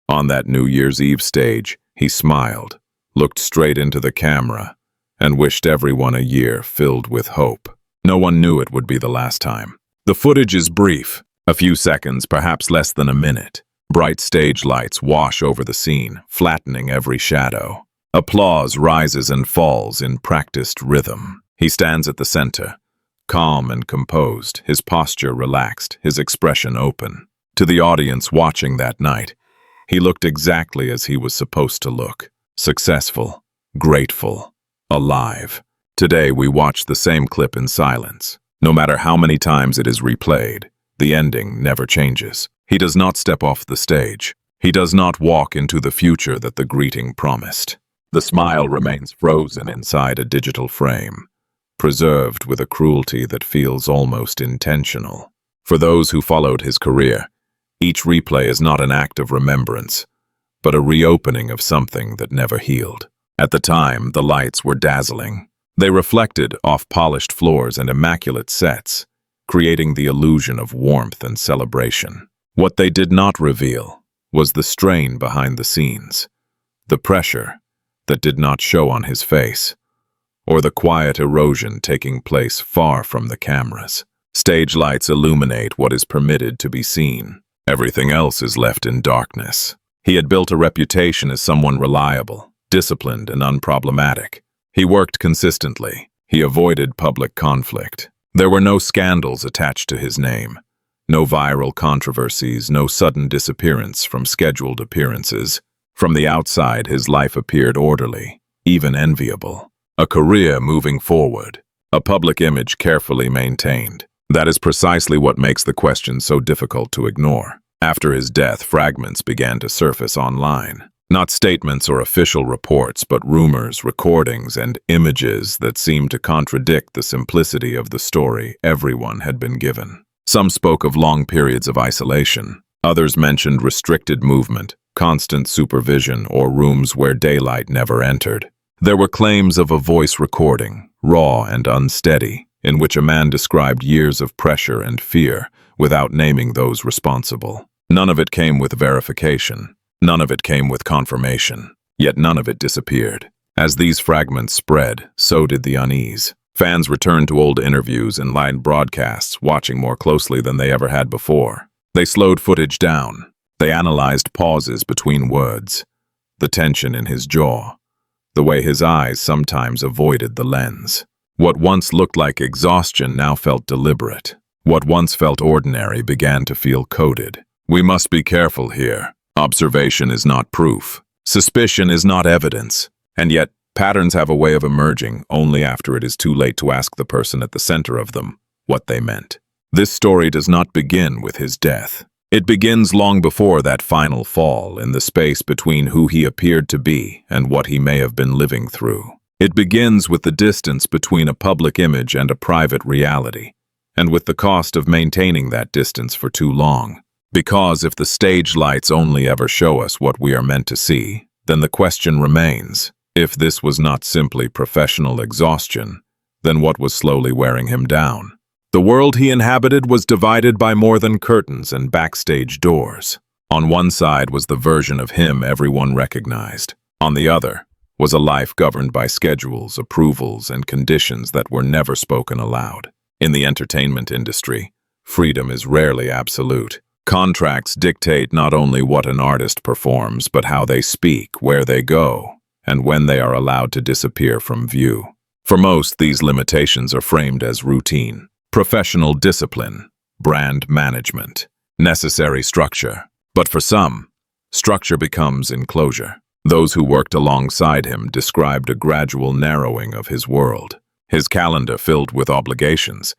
On that New Year's Eve stage, he smiled, looked straight into the camera, and wished everyone a year filled with hope. No one knew it would be the last time. The footage is brief, a few seconds, perhaps less than a minute. Bright stage lights wash over the scene, flattening every shadow. Applause rises and falls in practiced rhythm. He stands at the center, calm and composed, his posture relaxed, his expression open. To the audience watching that night, he looked exactly as he was supposed to look. Successful, grateful, alive. Today we watch the same clip in silence. No matter how many times it is replayed, the ending never changes. He does not step off the stage. He does not walk into the future that the greeting promised. The smile remains frozen inside a digital frame, preserved with a cruelty that feels almost intentional. For those who followed his career, each replay is not an act of remembrance, but a reopening of something that never healed. At the time, the lights were dazzling. They reflected off polished floors and immaculate sets, creating the illusion of warmth and celebration. What they did not reveal was the strain behind the scenes, the pressure that did not show on his face, or the quiet erosion taking place far from the cameras. Stage lights illuminate what is permitted to be seen. Everything else is left in darkness. He had built a reputation as someone reliable, disciplined, and unproblematic. He worked consistently. He avoided public conflict. There were no scandals attached to his name. No viral controversies, no sudden disappearance from scheduled appearances. From the outside, his life appeared orderly, even enviable. A career moving forward, a public image carefully maintained. That is precisely what makes the question so difficult to ignore. After his death, fragments began to surface online. Not statements or official reports, but rumors, recordings, and images that seemed to contradict the simplicity of the story everyone had been given. Some spoke of long periods of isolation. Others mentioned restricted movement, constant supervision, or rooms where daylight never entered. There were claims of a voice recording, raw and unsteady, in which a man described years of pressure and fear without naming those responsible. None of it came with verification. None of it came with confirmation. Yet none of it disappeared. As these fragments spread, so did the unease. Fans returned to old interviews and live broadcasts, watching more closely than they ever had before. They slowed footage down. They analyzed pauses between words, the tension in his jaw, the way his eyes sometimes avoided the lens. What once looked like exhaustion now felt deliberate. What once felt ordinary began to feel coded. We must be careful here. Observation is not proof. Suspicion is not evidence. And yet, patterns have a way of emerging only after it is too late to ask the person at the center of them what they meant. This story does not begin with his death. It begins long before that final fall, in the space between who he appeared to be and what he may have been living through. It begins with the distance between a public image and a private reality, and with the cost of maintaining that distance for too long. Because if the stage lights only ever show us what we are meant to see, then the question remains, if this was not simply professional exhaustion, then what was slowly wearing him down? The world he inhabited was divided by more than curtains and backstage doors. On one side was the version of him everyone recognized. On the other was a life governed by schedules, approvals, and conditions that were never spoken aloud. In the entertainment industry, freedom is rarely absolute. Contracts dictate not only what an artist performs, but how they speak, where they go, and when they are allowed to disappear from view. For most, these limitations are framed as routine, professional discipline, brand management, necessary structure. But for some, structure becomes enclosure. Those who worked alongside him described a gradual narrowing of his world. His calendar filled with obligations,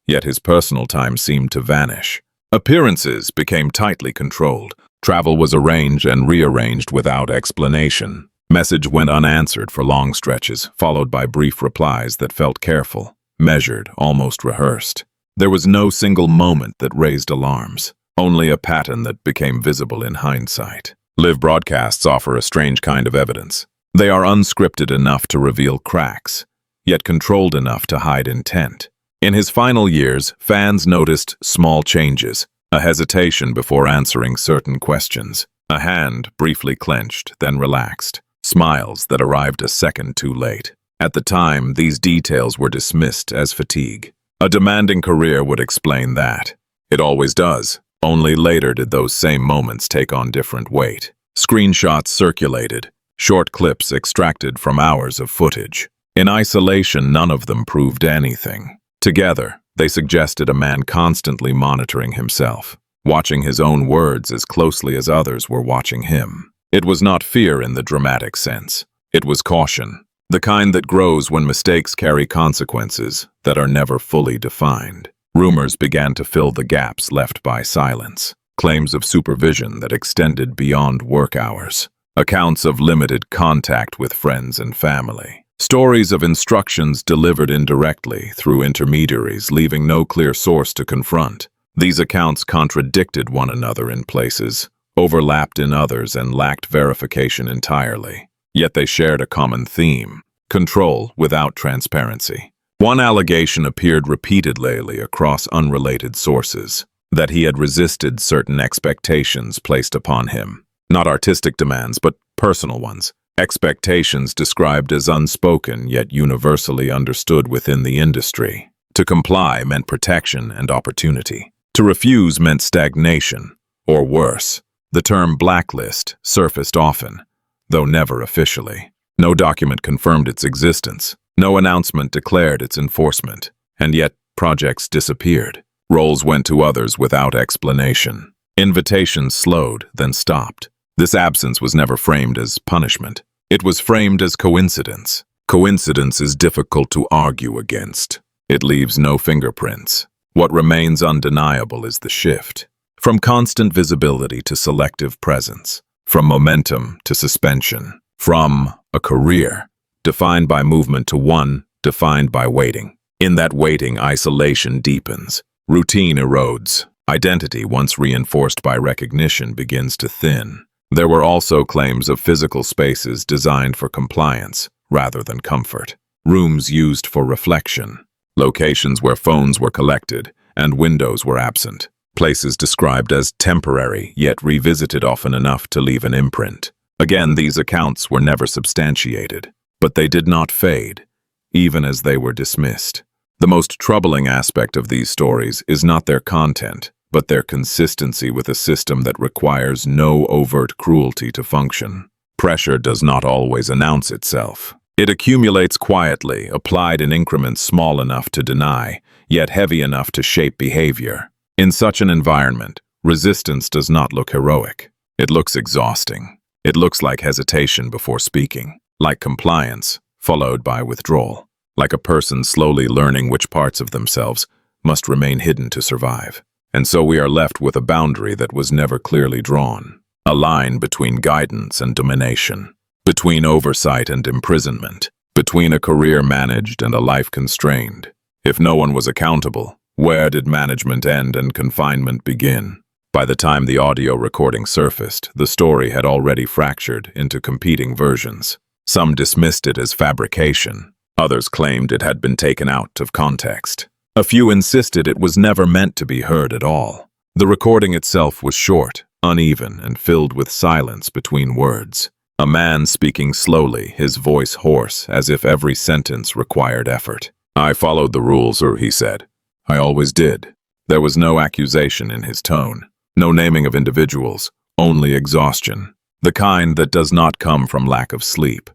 yet his personal time seemed to vanish. Appearances became tightly controlled. Travel was arranged and rearranged without explanation. Message went unanswered for long stretches, followed by brief replies that felt careful, measured, almost rehearsed. There was no single moment that raised alarms, only a pattern that became visible in hindsight. Live broadcasts offer a strange kind of evidence. They are unscripted enough to reveal cracks, yet controlled enough to hide intent. In his final years, fans noticed small changes. a hesitation before answering certain questions, a hand briefly clenched, then relaxed, smiles that arrived a second too late. At the time, these details were dismissed as fatigue. A demanding career would explain that. It always does. Only later did those same moments take on different weight. Screenshots circulated, short clips extracted from hours of footage. In isolation, none of them proved anything. Together, they suggested a man constantly monitoring himself, watching his own words as closely as others were watching him. It was not fear in the dramatic sense. It was caution, the kind that grows when mistakes carry consequences that are never fully defined. Rumors began to fill the gaps left by silence. Claims of supervision that extended beyond work hours. Accounts of limited contact with friends and family. Stories of instructions delivered indirectly through intermediaries, leaving no clear source to confront. These accounts contradicted one another in places, overlapped in others, and lacked verification entirely. Yet they shared a common theme: control without transparency. One allegation appeared repeatedly across unrelated sources, that he had resisted certain expectations placed upon him. Not artistic demands, but personal ones. Expectations described as unspoken yet universally understood within the industry. To comply meant protection and opportunity. To refuse meant stagnation, or worse. The term blacklist surfaced often, though never officially. No document confirmed its existence. No announcement declared its enforcement, and yet projects disappeared. Roles went to others without explanation. Invitations slowed, then stopped. This absence was never framed as punishment. It was framed as coincidence. Coincidence is difficult to argue against. It leaves no fingerprints. What remains undeniable is the shift. From constant visibility to selective presence. From momentum to suspension. From a career defined by movement to one defined by waiting. In that waiting, isolation deepens. Routine erodes. Identity, once reinforced by recognition, begins to thin. There were also claims of physical spaces designed for compliance rather than comfort. Rooms used for reflection. Locations where phones were collected and windows were absent. Places described as temporary, yet revisited often enough to leave an imprint. Again, these accounts were never substantiated. But they did not fade, even as they were dismissed. The most troubling aspect of these stories is not their content, but their consistency with a system that requires no overt cruelty to function. Pressure does not always announce itself. It accumulates quietly, applied in increments small enough to deny, yet heavy enough to shape behavior. In such an environment, resistance does not look heroic. It looks exhausting. It looks like hesitation before speaking. Like compliance, followed by withdrawal. Like a person slowly learning which parts of themselves must remain hidden to survive. And so we are left with a boundary that was never clearly drawn. A line between guidance and domination. Between oversight and imprisonment. Between a career managed and a life constrained. If no one was accountable, where did management end and confinement begin? By the time the audio recording surfaced, the story had already fractured into competing versions. Some dismissed it as fabrication. Others claimed it had been taken out of context. A few insisted it was never meant to be heard at all. The recording itself was short, uneven, and filled with silence between words. A man speaking slowly, his voice hoarse, as if every sentence required effort. "I followed the rules," he said. "I always did." There was no accusation in his tone. No naming of individuals, only exhaustion. The kind that does not come from lack of sleep,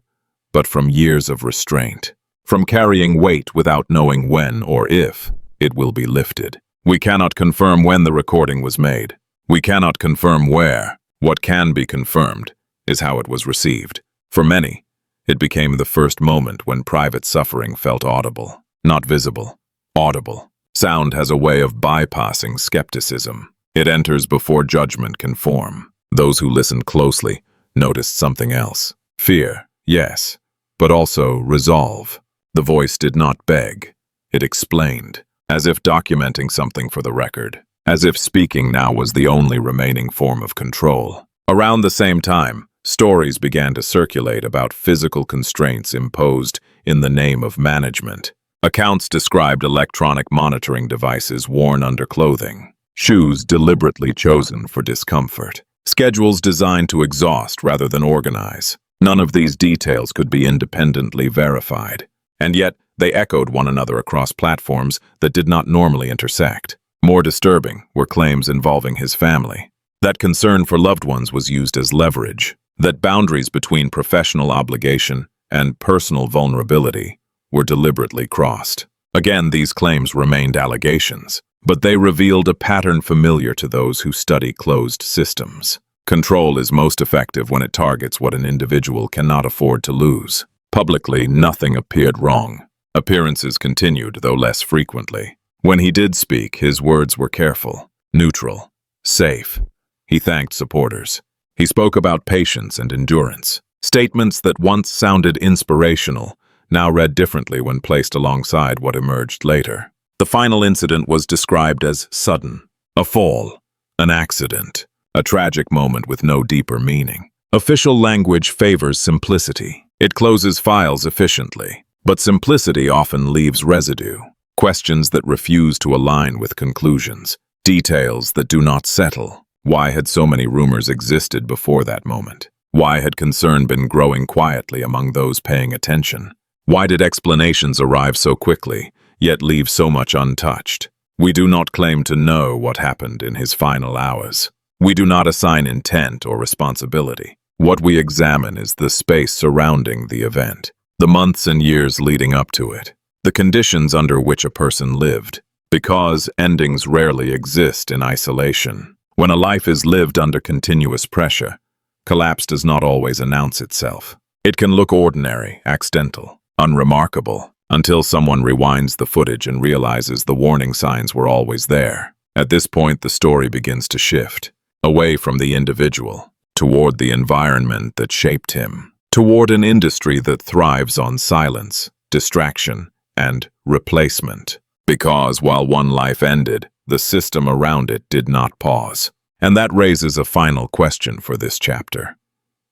but from years of restraint, from carrying weight without knowing when or if it will be lifted. We cannot confirm when the recording was made. We cannot confirm where. What can be confirmed is how it was received. For many, it became the first moment when private suffering felt audible, not visible, audible. Sound has a way of bypassing skepticism. It enters before judgment can form. Those who listened closely noticed something else. Fear, yes, but also resolve. The voice did not beg. It explained, as if documenting something for the record, as if speaking now was the only remaining form of control. Around the same time, stories began to circulate about physical constraints imposed in the name of management. Accounts described electronic monitoring devices worn under clothing, shoes deliberately chosen for discomfort, schedules designed to exhaust rather than organize. None of these details could be independently verified, and yet they echoed one another across platforms that did not normally intersect. More disturbing were claims involving his family. That concern for loved ones was used as leverage, that boundaries between professional obligation and personal vulnerability were deliberately crossed. Again, these claims remained allegations, but they revealed a pattern familiar to those who study closed systems. Control is most effective when it targets what an individual cannot afford to lose. Publicly, nothing appeared wrong. Appearances continued, though less frequently. When he did speak, his words were careful, neutral, safe. He thanked supporters. He spoke about patience and endurance. Statements that once sounded inspirational now read differently when placed alongside what emerged later. The final incident was described as sudden, a fall, an accident, a tragic moment with no deeper meaning. Official language favors simplicity. It closes files efficiently, but simplicity often leaves residue. Questions that refuse to align with conclusions, details that do not settle. Why had so many rumors existed before that moment? Why had concern been growing quietly among those paying attention? Why did explanations arrive so quickly, yet leave so much untouched? We do not claim to know what happened in his final hours. We do not assign intent or responsibility. What we examine is the space surrounding the event, the months and years leading up to it, the conditions under which a person lived, because endings rarely exist in isolation. When a life is lived under continuous pressure, collapse does not always announce itself. It can look ordinary, accidental, unremarkable, until someone rewinds the footage and realizes the warning signs were always there. At this point, the story begins to shift, away from the individual, toward the environment that shaped him, toward an industry that thrives on silence, distraction, and replacement. Because while one life ended, the system around it did not pause. And that raises a final question for this chapter.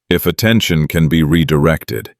If attention can be redirected,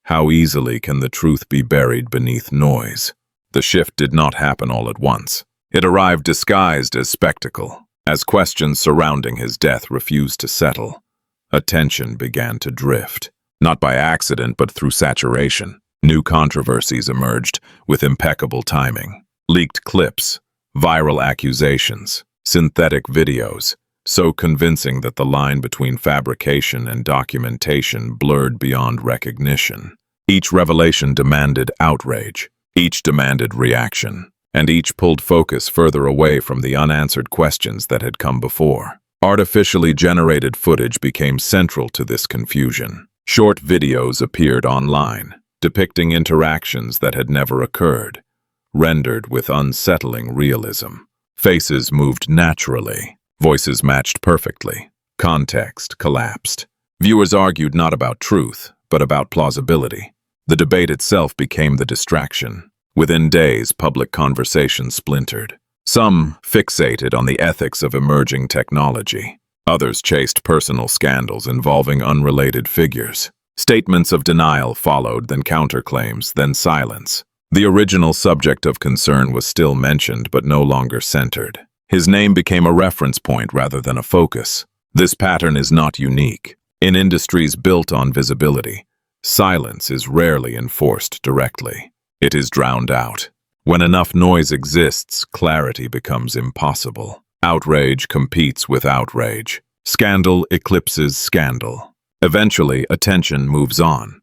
how easily can the truth be buried beneath noise? The shift did not happen all at once. It arrived disguised as spectacle. As questions surrounding his death refused to settle, attention began to drift. Not by accident, but through saturation. New controversies emerged with impeccable timing. Leaked clips, viral accusations, synthetic videos, so convincing that the line between fabrication and documentation blurred beyond recognition. Each revelation demanded outrage, each demanded reaction, and each pulled focus further away from the unanswered questions that had come before. Artificially generated footage became central to this confusion. Short videos appeared online, depicting interactions that had never occurred, rendered with unsettling realism. Faces moved naturally, voices matched perfectly, context collapsed. Viewers argued not about truth, but about plausibility. The debate itself became the distraction. Within days, public conversation splintered. Some fixated on the ethics of emerging technology. Others chased personal scandals involving unrelated figures. Statements of denial followed, then counterclaims, then silence. The original subject of concern was still mentioned, but no longer centered. His name became a reference point rather than a focus. This pattern is not unique. In industries built on visibility, silence is rarely enforced directly. It is drowned out. When enough noise exists, clarity becomes impossible. Outrage competes with outrage. Scandal eclipses scandal. Eventually, attention moves on.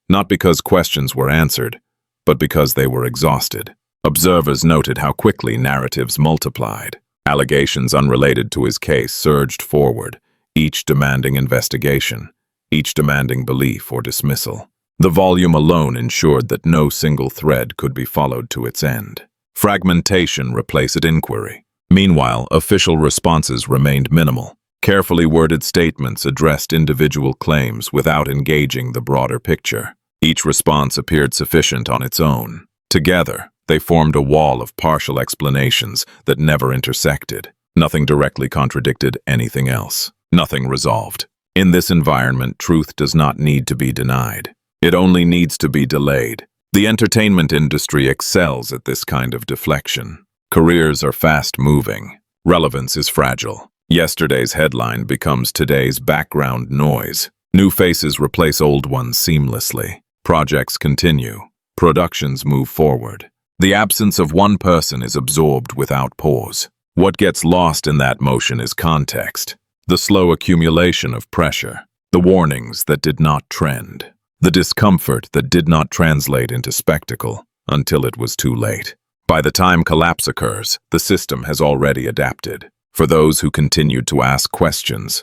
Not because questions were answered, but because they were exhausted. Observers noted how quickly narratives multiplied. Allegations unrelated to his case surged forward, each demanding investigation, each demanding belief or dismissal. The volume alone ensured that no single thread could be followed to its end. Fragmentation replaced inquiry. Meanwhile, official responses remained minimal. Carefully worded statements addressed individual claims without engaging the broader picture. Each response appeared sufficient on its own. Together, they formed a wall of partial explanations that never intersected. Nothing directly contradicted anything else. Nothing resolved. In this environment, truth does not need to be denied. It only needs to be delayed. The entertainment industry excels at this kind of deflection. Careers are fast-moving. Relevance is fragile. Yesterday's headline becomes today's background noise. New faces replace old ones seamlessly. Projects continue. Productions move forward. The absence of one person is absorbed without pause. What gets lost in that motion is context. The slow accumulation of pressure. The warnings that did not trend. The discomfort that did not translate into spectacle until it was too late. By the time collapse occurs, the system has already adapted. For those who continued to ask questions,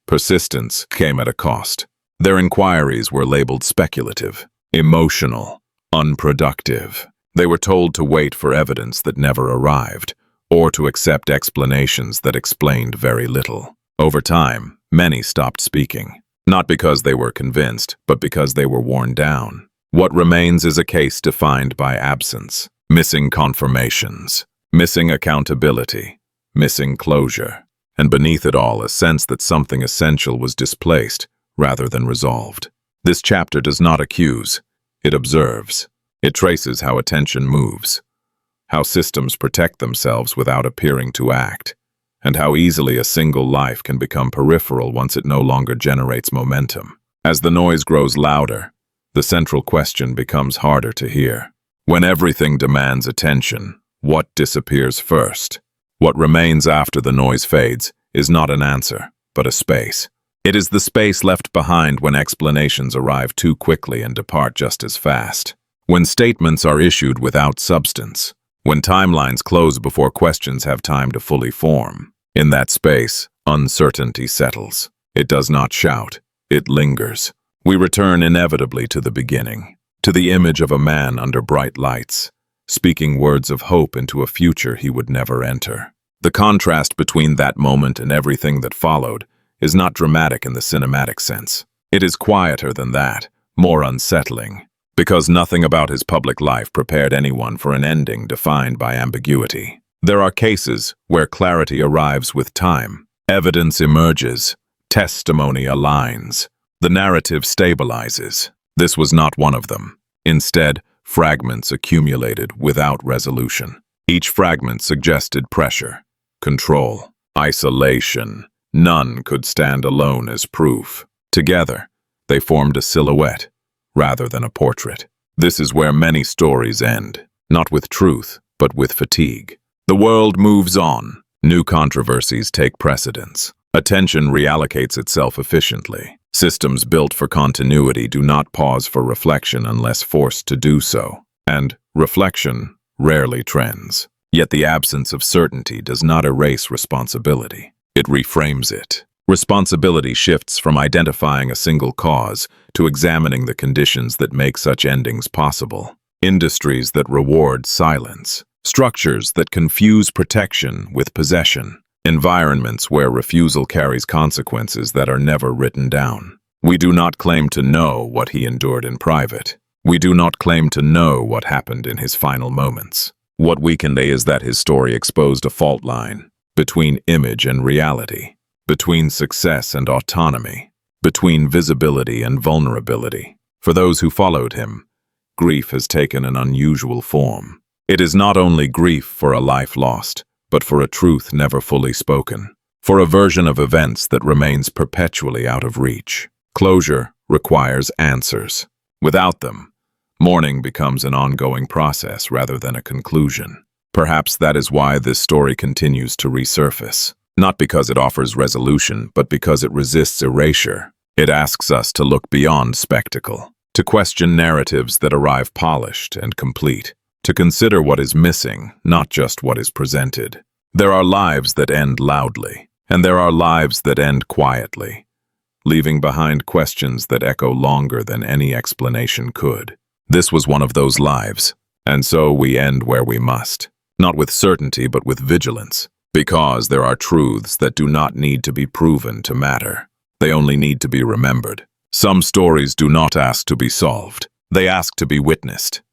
persistence came at a cost. Their inquiries were labeled speculative, emotional, unproductive. They were told to wait for evidence that never arrived, or to accept explanations that explained very little. Over time, many stopped speaking. Not because they were convinced, but because they were worn down. What remains is a case defined by absence, missing confirmations, missing accountability, missing closure, and beneath it all a sense that something essential was displaced rather than resolved. This chapter does not accuse, it observes. It traces how attention moves, how systems protect themselves without appearing to act, and how easily a single life can become peripheral once it no longer generates momentum. As the noise grows louder, the central question becomes harder to hear. When everything demands attention, what disappears first? What remains after the noise fades is not an answer, but a space. It is the space left behind when explanations arrive too quickly and depart just as fast. When statements are issued without substance. When timelines close before questions have time to fully form. In that space, uncertainty settles. It does not shout. It lingers. We return inevitably to the beginning, to the image of a man under bright lights, speaking words of hope into a future he would never enter. The contrast between that moment and everything that followed is not dramatic in the cinematic sense. It is quieter than that, more unsettling, because nothing about his public life prepared anyone for an ending defined by ambiguity. There are cases where clarity arrives with time. Evidence emerges. Testimony aligns. The narrative stabilizes. This was not one of them. Instead, fragments accumulated without resolution. Each fragment suggested pressure, control, isolation. None could stand alone as proof. Together, they formed a silhouette, rather than a portrait. This is where many stories end, not with truth, but with fatigue. The world moves on. New controversies take precedence. Attention reallocates itself efficiently. Systems built for continuity do not pause for reflection unless forced to do so. And reflection rarely trends. Yet the absence of certainty does not erase responsibility. It reframes it. Responsibility shifts from identifying a single cause to examining the conditions that make such endings possible. Industries that reward silence. Structures that confuse protection with possession. Environments where refusal carries consequences that are never written down. We do not claim to know what he endured in private. We do not claim to know what happened in his final moments. What we can say is that his story exposed a fault line between image and reality, between success and autonomy, between visibility and vulnerability. For those who followed him, grief has taken an unusual form. It is not only grief for a life lost, but for a truth never fully spoken, for a version of events that remains perpetually out of reach. Closure requires answers. Without them, mourning becomes an ongoing process rather than a conclusion. Perhaps that is why this story continues to resurface. Not because it offers resolution, but because it resists erasure. It asks us to look beyond spectacle, to question narratives that arrive polished and complete, to consider what is missing, not just what is presented. There are lives that end loudly, and there are lives that end quietly, leaving behind questions that echo longer than any explanation could. This was one of those lives, and so we end where we must. Not with certainty, but with vigilance. Because there are truths that do not need to be proven to matter. They only need to be remembered. Some stories do not ask to be solved. They ask to be witnessed.